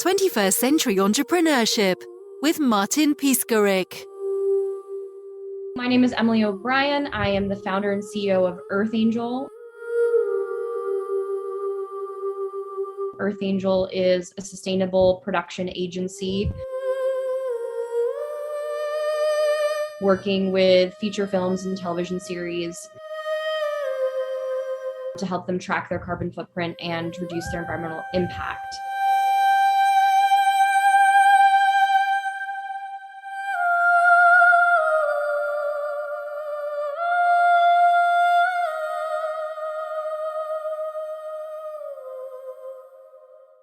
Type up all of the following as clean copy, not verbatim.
21st Century Entrepreneurship with Martin Piskarik. My name is Emellie O'Brien. I am the founder and CEO of Earth Angel. Earth Angel is a sustainable production agency working with feature films and television series to help them track their carbon footprint and reduce their environmental impact.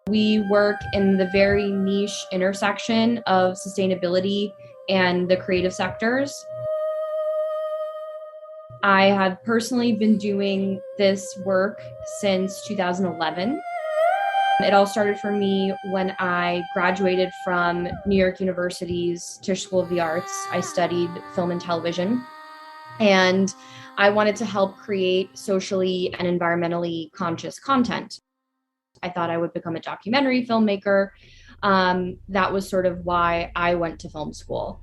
We work in the very niche intersection of sustainability and the creative sectors. I have personally been doing this work since 2011. It all started for me when I graduated from New York University's Tisch School of the Arts. I studied film and television, and I wanted to help create socially and environmentally conscious content. I thought I would become a documentary filmmaker. That was sort of why I went to film school.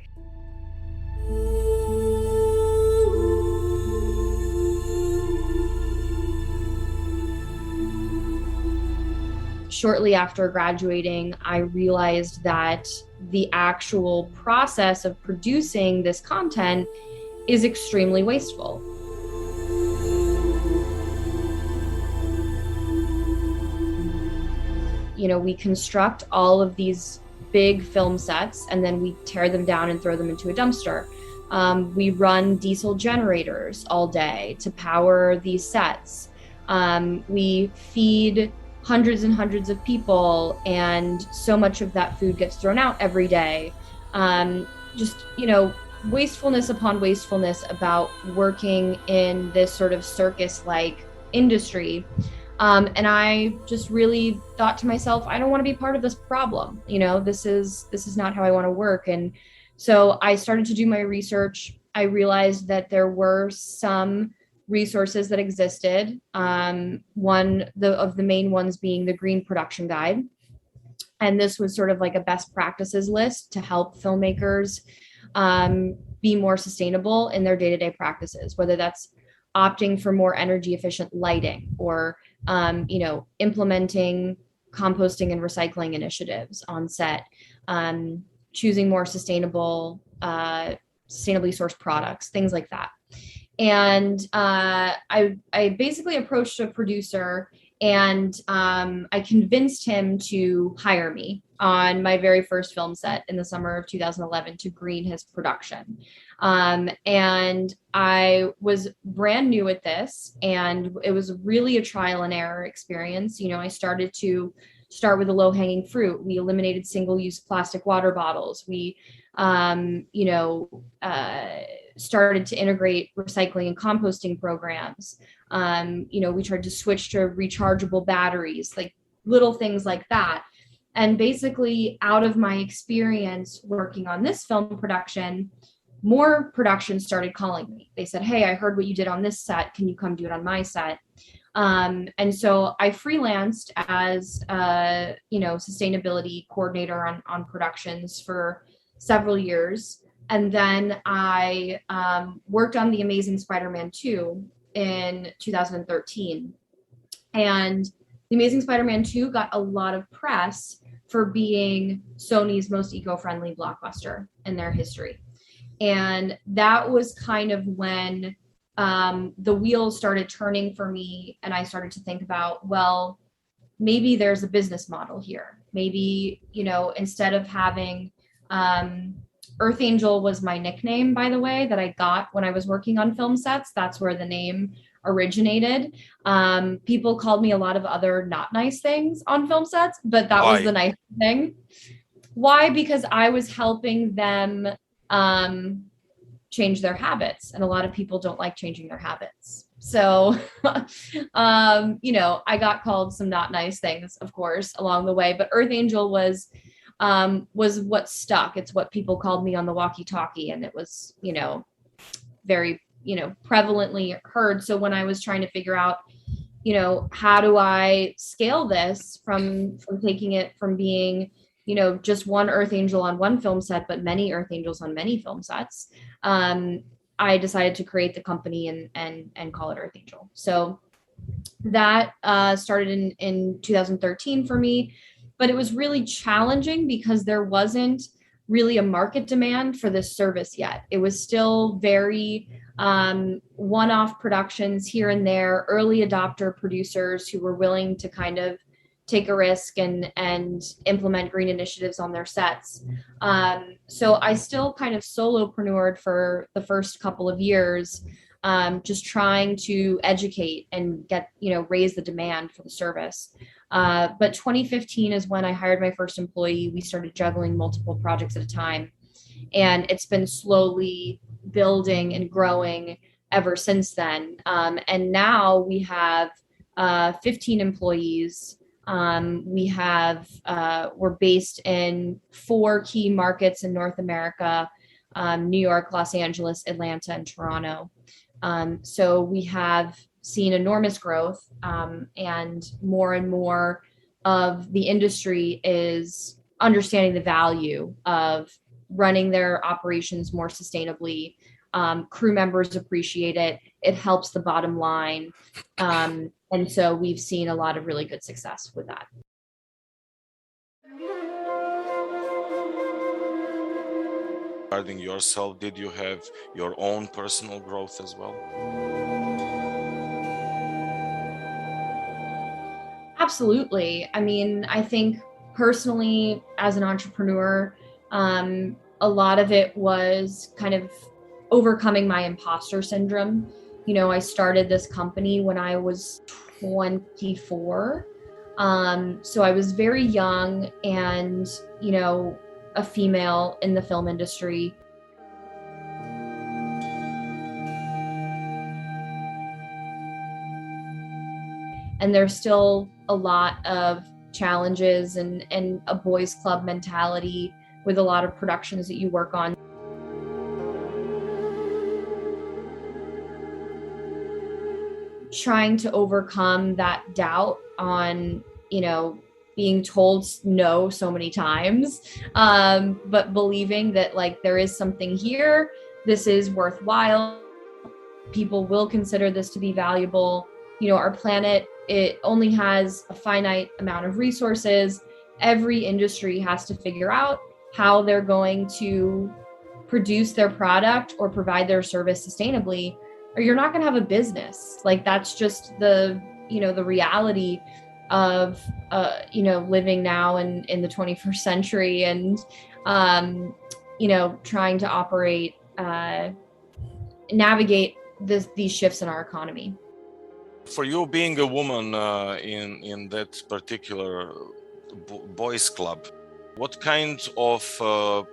Shortly after graduating, I realized that the actual process of producing this content is extremely wasteful. You know, we construct all of these big film sets and then we tear them down and throw them into a dumpster. We run diesel generators all day to power these sets. We feed hundreds and hundreds of people, and so much of that food gets thrown out every day. Wastefulness upon wastefulness about working in this sort of circus-like industry. And I just really thought to myself, I don't want to be part of this problem. You know, this is not how I want to work. And so I started to do my research. I realized that there were some resources that existed. One of the main ones being the Green Production Guide. And this was sort of like a best practices list to help filmmakers be more sustainable in their day-to-day practices, whether that's opting for more energy efficient lighting or implementing composting and recycling initiatives on set, choosing more sustainably sourced products, things like that. And I basically approached a producer and I convinced him to hire me on my very first film set in the summer of 2011 to green his production. And I was brand new at this, and it was really a trial and error experience. You know, I started with the low-hanging fruit. We eliminated single-use plastic water bottles. We started to integrate recycling and composting programs. We tried to switch to rechargeable batteries, like little things like that. And basically, out of my experience working on this film production, more productions started calling me. They said, "Hey, I heard what you did on this set. Can you come do it on my set?" And so I freelanced as a sustainability coordinator on productions for several years. And then I worked on The Amazing Spider-Man 2 in 2013. And The Amazing Spider-Man 2 got a lot of press for being Sony's most eco-friendly blockbuster in their history. And that was kind of when the wheels started turning for me, and I started to think about, well, maybe there's a business model here. Maybe, instead of having Earth Angel was my nickname, by the way, that I got when I was working on film sets. That's where the name originated. People called me a lot of other not nice things on film sets, but that was the nice thing. Why? Because I was helping them change their habits, and a lot of people don't like changing their habits. So, I got called some not nice things, of course, along the way, but Earth Angel was what stuck. It's what people called me on the walkie-talkie, and it was, very, prevalently heard. So when I was trying to figure out, how do I scale this from taking it from being just one Earth Angel on one film set, but many Earth Angels on many film sets, I decided to create the company and call it Earth Angel. So that started in 2013 for me, but it was really challenging because there wasn't really a market demand for this service yet. It was still very one-off productions here and there, early adopter producers who were willing to kind of take a risk and implement green initiatives on their sets. So I still kind of solopreneured for the first couple of years, just trying to educate and get, raise the demand for the service. But 2015 is when I hired my first employee. We started juggling multiple projects at a time. And it's been slowly building and growing ever since then. And now we have 15 employees. We're based in 4 key markets in North America, New York, Los Angeles, Atlanta, and Toronto. So we have seen enormous growth, and more of the industry is understanding the value of running their operations more sustainably. Crew members appreciate it. It helps the bottom line. And so we've seen a lot of really good success with that. Regarding yourself, did you have your own personal growth as well? Absolutely. I mean, I think personally, as an entrepreneur, a lot of it was kind of overcoming my imposter syndrome. I started this company when I was 24. So I was very young and, a female in the film industry. And there's still a lot of challenges and a boys club mentality with a lot of productions that you work on. Trying to overcome that doubt on, being told no so many times, but believing that there is something here, this is worthwhile, people will consider this to be valuable. Our planet, it only has a finite amount of resources. Every industry has to figure out how they're going to produce their product or provide their service sustainably, or you're not going to have a business. That's just the reality of living now in the 21st century and trying to operate, navigate these shifts in our economy. For you, being a woman in that particular boys club, what kind of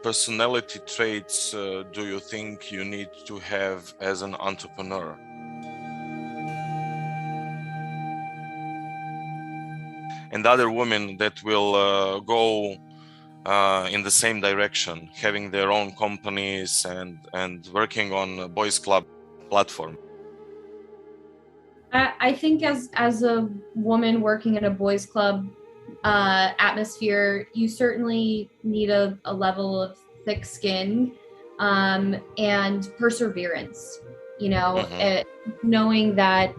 personality traits do you think you need to have as an entrepreneur? And other women that will go in the same direction, having their own companies and working on a boys club platform? I think as a woman working in a boys club atmosphere, you certainly need a level of thick skin and perseverance, knowing that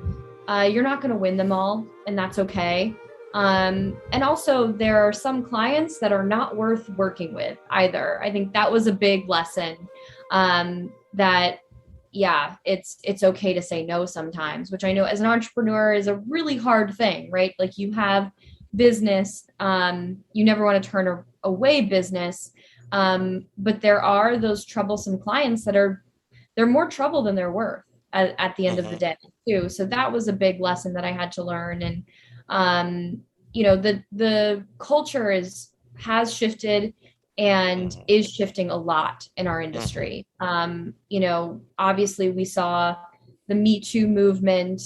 you're not going to win them all, and that's okay. And also there are some clients that are not worth working with either. I think that was a big lesson, that it's okay to say no sometimes, which I know as an entrepreneur is a really hard thing, right? You have business, you never want to turn away business, but there are those troublesome clients they're more trouble than they're worth at the end of the day too. So that was a big lesson that I had to learn. And the culture has shifted and is shifting a lot in our industry. Obviously we saw the Me Too movement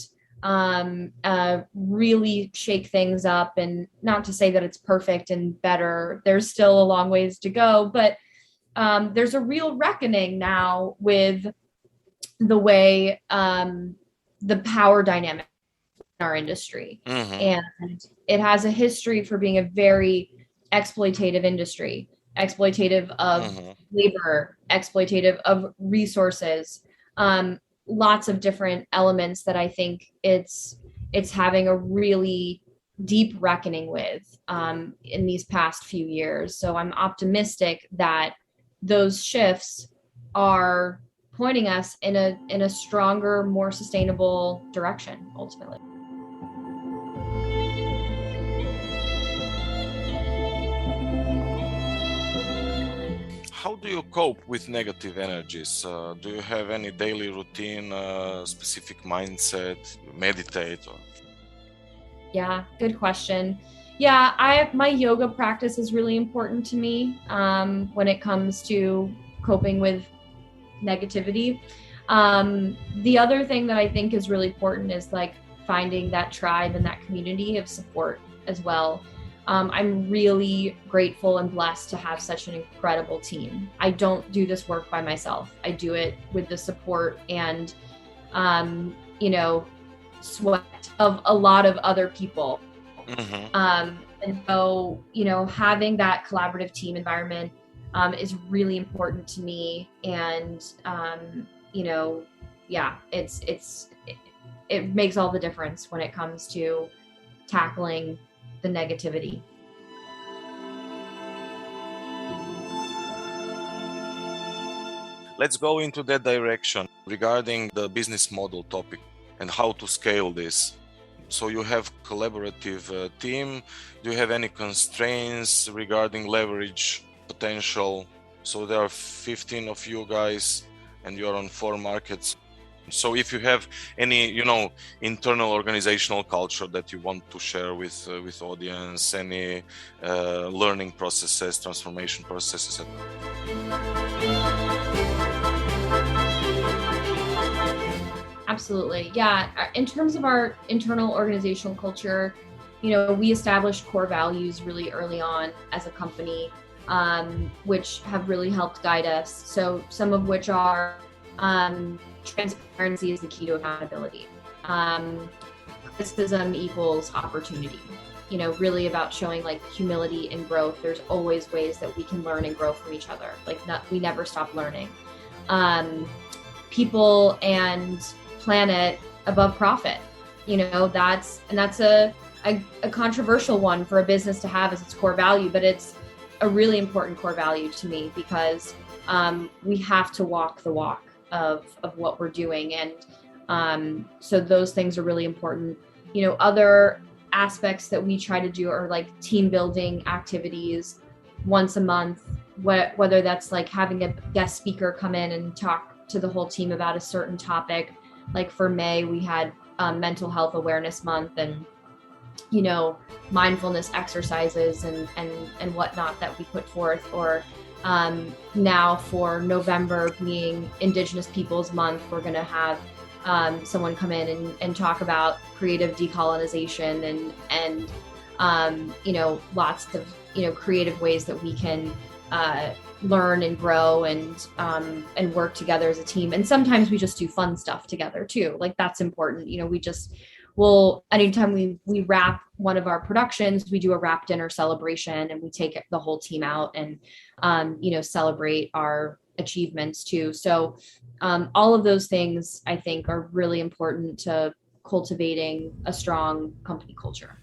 really shake things up, and not to say that it's perfect and better, there's still a long ways to go, but there's a real reckoning now with the way the power dynamic in our industry. And it has a history for being a very exploitative industry, exploitative of Mm-hmm. labor, exploitative of resources, lots of different elements that I think it's having a really deep reckoning with in these past few years. So I'm optimistic that those shifts are pointing us in a stronger, more sustainable direction ultimately. How do you cope with negative energies? Do you have any daily routine, specific mindset, meditate? Or... Yeah, good question. Yeah, my yoga practice is really important to me when it comes to coping with negativity. The other thing that I think is really important is like finding that tribe and that community of support as well. I'm really grateful and blessed to have such an incredible team. I don't do this work by myself. I do it with the support and, sweat of a lot of other people. Mm-hmm. And so, having that collaborative team environment is really important to me. And, it makes all the difference when it comes to tackling the negativity. Let's go into that direction regarding the business model topic and how to scale this. So you have collaborative team. Do you have any constraints regarding leverage potential? So there are 15 of you guys and you're on 4 markets. So if you have any, internal organizational culture that you want to share with audience, any learning processes, transformation processes. Absolutely. Yeah. In terms of our internal organizational culture, we established core values really early on as a company, which have really helped guide us. So some of which are transparency is the key to accountability. Criticism equals opportunity. Really about showing like humility and growth. There's always ways that we can learn and grow from each other. We never stop learning. People and planet above profit. That's a controversial one for a business to have as its core value, but it's a really important core value to me because we have to walk the walk of what we're doing. And so those things are really important. Other aspects that we try to do are like team building activities once a month, whether that's like having a guest speaker come in and talk to the whole team about a certain topic. Like for May, we had Mental Health Awareness Month and, mindfulness exercises and whatnot that we put forth. Or now for November being Indigenous Peoples Month, we're going to have someone come in and talk about creative decolonization and lots of, creative ways that we can learn and grow and work together as a team. And sometimes we just do fun stuff together too. Like that's important. Anytime we wrap one of our productions, we do a wrap dinner celebration and we take the whole team out and, celebrate our achievements too. So all of those things I think are really important to cultivating a strong company culture.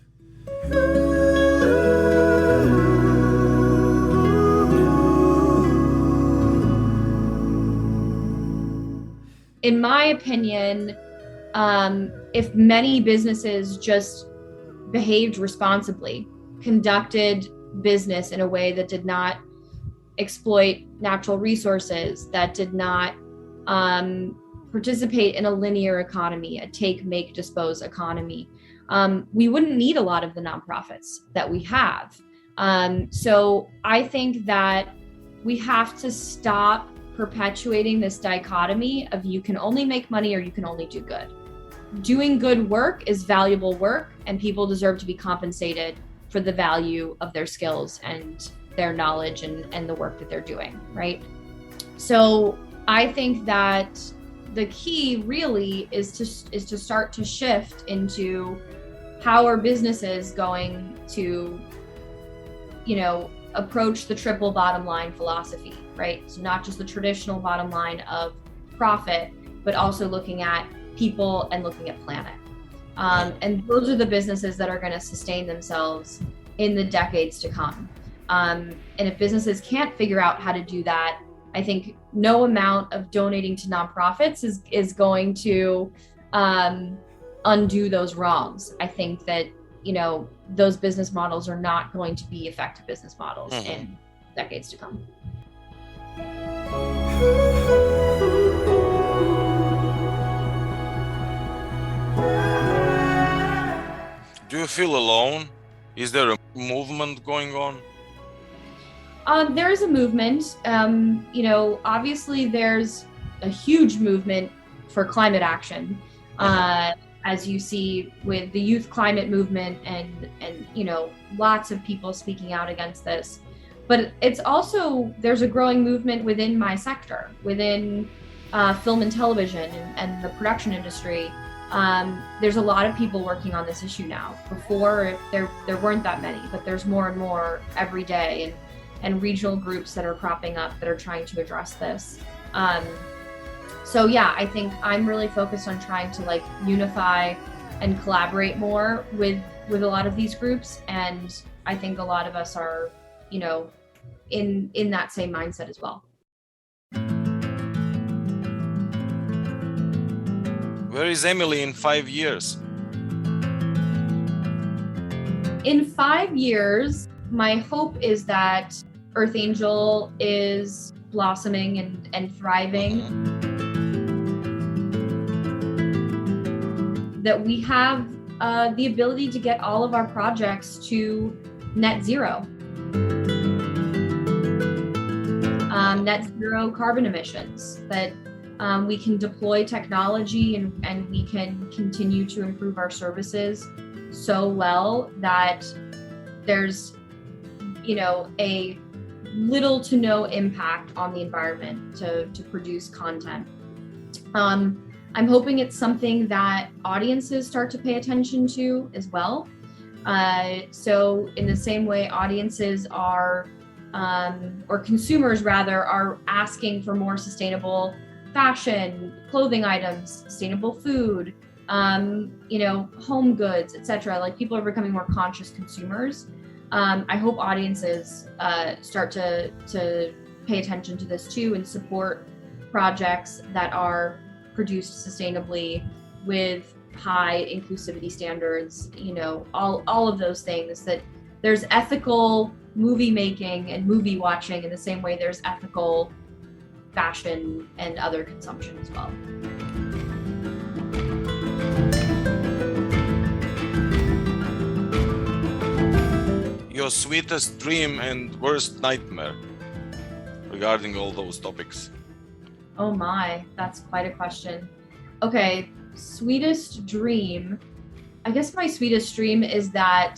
In my opinion, if many businesses just behaved responsibly, conducted business in a way that did not exploit natural resources, that did not participate in a linear economy, a take, make, dispose economy, we wouldn't need a lot of the nonprofits that we have. So I think that we have to stop perpetuating this dichotomy of you can only make money or you can only do good. Doing good work is valuable work, and people deserve to be compensated for the value of their skills and their knowledge and the work that they're doing, right? So I think that the key really is to start to shift into how are businesses going to approach the triple bottom line philosophy, right? So not just the traditional bottom line of profit, but also looking at people and looking at planet. And those are the businesses that are going to sustain themselves in the decades to come. And if businesses can't figure out how to do that, I think no amount of donating to nonprofits is going to undo those wrongs. I think that, those business models are not going to be effective business models in decades to come. Do you feel alone? Is there a movement going on? There is a movement. Obviously there's a huge movement for climate action. As you see with the youth climate movement and lots of people speaking out against this. But it's also, there's a growing movement within my sector, within film and television and the production industry. There's a lot of people working on this issue now. Before, there weren't that many, but there's more and more every day, and regional groups that are cropping up that are trying to address this. So yeah, I think I'm really focused on trying to unify and collaborate more with a lot of these groups, and I think a lot of us are, in that same mindset as well. Where is Emellie in 5 years? In 5 years, my hope is that Earth Angel is blossoming and thriving. That we have the ability to get all of our projects to net zero. Net zero carbon emissions, that we can deploy technology and we can continue to improve our services so well that there's, a little to no impact on the environment to produce content. I'm hoping it's something that audiences start to pay attention to as well. So in the same way audiences are, or consumers rather, are asking for more sustainable fashion, clothing items, sustainable food, home goods, etc. People are becoming more conscious consumers. I hope audiences start to pay attention to this too and support projects that are produced sustainably with high inclusivity standards, all of those things, that there's ethical movie making and movie watching in the same way there's ethical fashion and other consumption as well. Your sweetest dream and worst nightmare regarding all those topics? Oh my, that's quite a question. Okay, sweetest dream. I guess my sweetest dream is that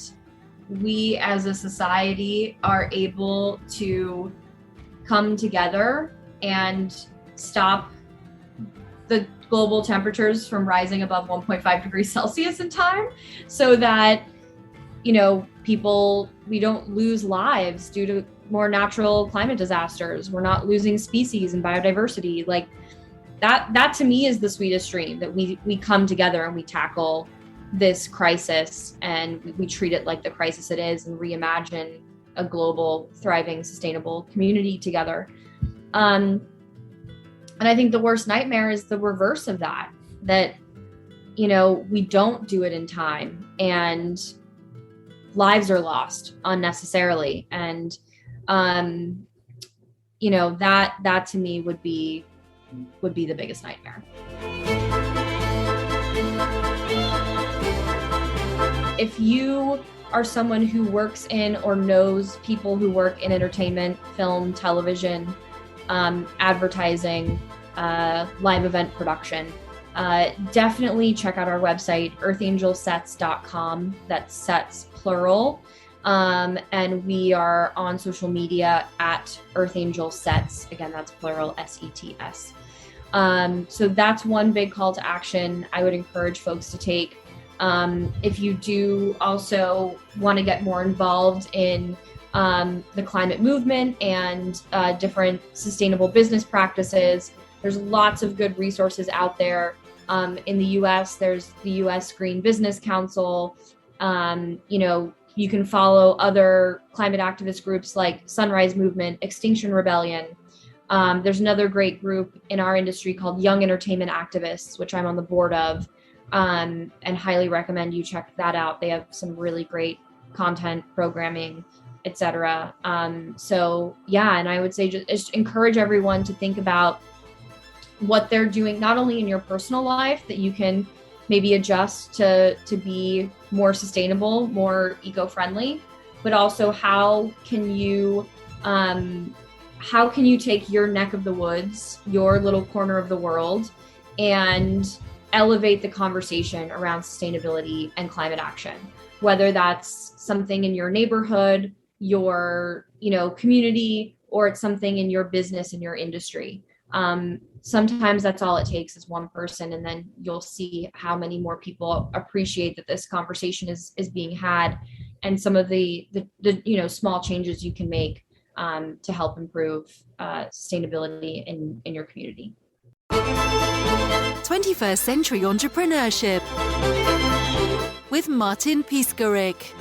we as a society are able to come together and stop the global temperatures from rising above 1.5 degrees Celsius in time, so that, we don't lose lives due to more natural climate disasters. We're not losing species and biodiversity. That to me is the sweetest dream, that we come together and we tackle this crisis and we treat it like the crisis it is and reimagine a global, thriving, sustainable community together. And I think the worst nightmare is the reverse of that, we don't do it in time and lives are lost unnecessarily. And, that to me would be the biggest nightmare. If you are someone who works in or knows people who work in entertainment, film, television, advertising, live event production, definitely check out our website, earthangelsets.com. That's sets plural. And we are on social media at earthangelsets. Again, that's plural, SETS. So that's one big call to action I would encourage folks to take. If you do also want to get more involved in the climate movement and different sustainable business practices. There's lots of good resources out there. In the US, there's the US Green Business Council. You can follow other climate activist groups like Sunrise Movement, Extinction Rebellion. There's another great group in our industry called Young Entertainment Activists, which I'm on the board of, and highly recommend you check that out. They have some really great content, programming, etc. And I would say just encourage everyone to think about what they're doing, not only in your personal life that you can maybe adjust to be more sustainable, more eco-friendly, but also how can you take your neck of the woods, your little corner of the world, and elevate the conversation around sustainability and climate action, whether that's something in your neighborhood, your community, or it's something in your business, in your industry. Sometimes that's all it takes is one person, and then you'll see how many more people appreciate that this conversation is being had, and some of the small changes you can make to help improve sustainability in your community. 21st Century Entrepreneurship with Martin Piskarik.